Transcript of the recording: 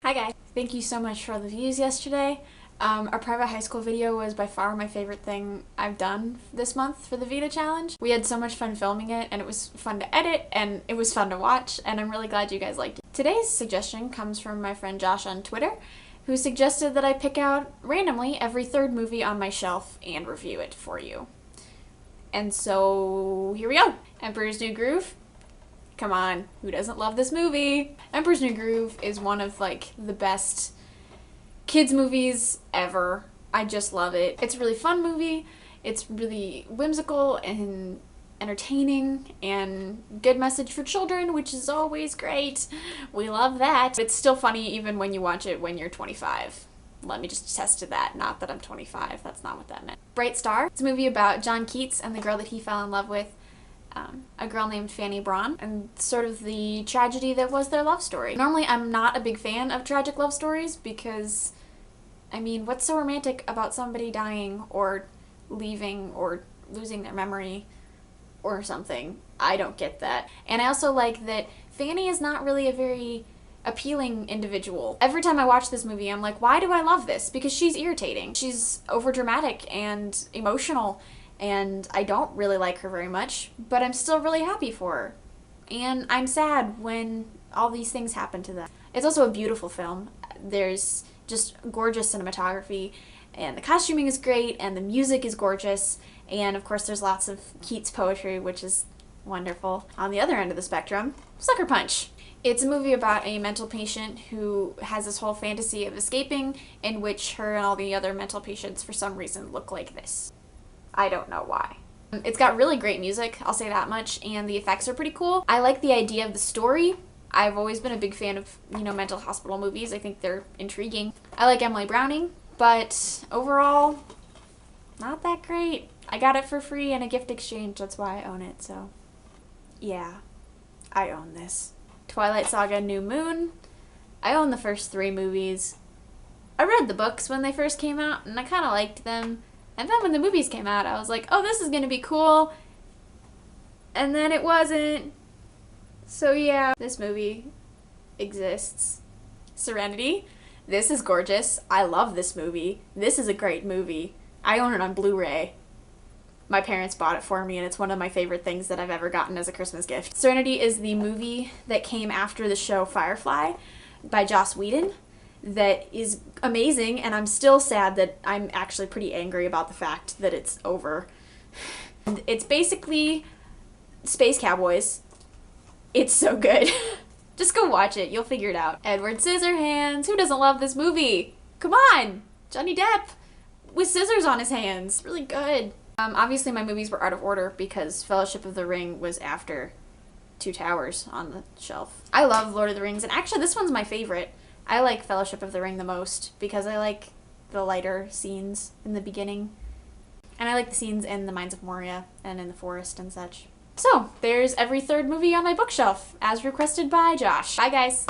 Hi guys! Thank you so much for all the views yesterday. Our private high school video was by far my favorite thing I've done this month for the VEDA challenge. We had so much fun filming it, and it was fun to edit, and it was fun to watch, and I'm really glad you guys liked it. Today's suggestion comes from my friend Josh on Twitter, who suggested that I pick out randomly every third movie on my shelf and review it for you. And so here we go! Emperor's New Groove. Come on, who doesn't love this movie? Emperor's New Groove is one of like the best kids movies ever. I just love it. It's a really fun movie. It's really whimsical and entertaining and good message for children, which is always great. We love that. It's still funny even when you watch it when you're 25. Let me just attest to that. Not that I'm 25. That's not what that meant. Bright Star. It's a movie about John Keats and the girl that he fell in love with. A girl named Fanny Braun, and sort of the tragedy that was their love story. Normally I'm not a big fan of tragic love stories because, I mean, what's so romantic about somebody dying or leaving or losing their memory or something? I don't get that. And I also like that Fanny is not really a very appealing individual. Every time I watch this movie I'm like, why do I love this? Because she's irritating. She's overdramatic and emotional, and I don't really like her very much, but I'm still really happy for her. And I'm sad when all these things happen to them. It's also a beautiful film. There's just gorgeous cinematography, and the costuming is great, and the music is gorgeous, and of course there's lots of Keats poetry, which is wonderful. On the other end of the spectrum, Sucker Punch. It's a movie about a mental patient who has this whole fantasy of escaping, in which her and all the other mental patients for some reason look like this. I don't know why. It's got really great music, I'll say that much, and the effects are pretty cool. I like the idea of the story. I've always been a big fan of, mental hospital movies. I think they're intriguing. I like Emily Browning, but overall, not that great. I got it for free in a gift exchange, that's why I own it, so yeah, I own this. Twilight Saga: New Moon. I own the first 3 movies. I read the books when they first came out, and I kind of liked them. And then when the movies came out, I was like, oh, this is gonna be cool. And then it wasn't. So yeah, this movie exists. Serenity. This is gorgeous. I love this movie. This is a great movie. I own it on Blu-ray. My parents bought it for me, and it's one of my favorite things that I've ever gotten as a Christmas gift. Serenity is the movie that came after the show Firefly by Joss Whedon. That is amazing, and I'm still sad that I'm actually pretty angry about the fact that it's over. It's basically Space Cowboys. It's so good. Just go watch it, you'll figure it out. Edward Scissorhands. Who doesn't love this movie? Come on! Johnny Depp with scissors on his hands. Really good. Obviously my movies were out of order because Fellowship of the Ring was after Two Towers on the shelf. I love Lord of the Rings, and actually this one's my favorite. I like Fellowship of the Ring the most because I like the lighter scenes in the beginning. And I like the scenes in the Mines of Moria and in the forest and such. So, there's every third movie on my bookshelf, as requested by Josh. Bye guys!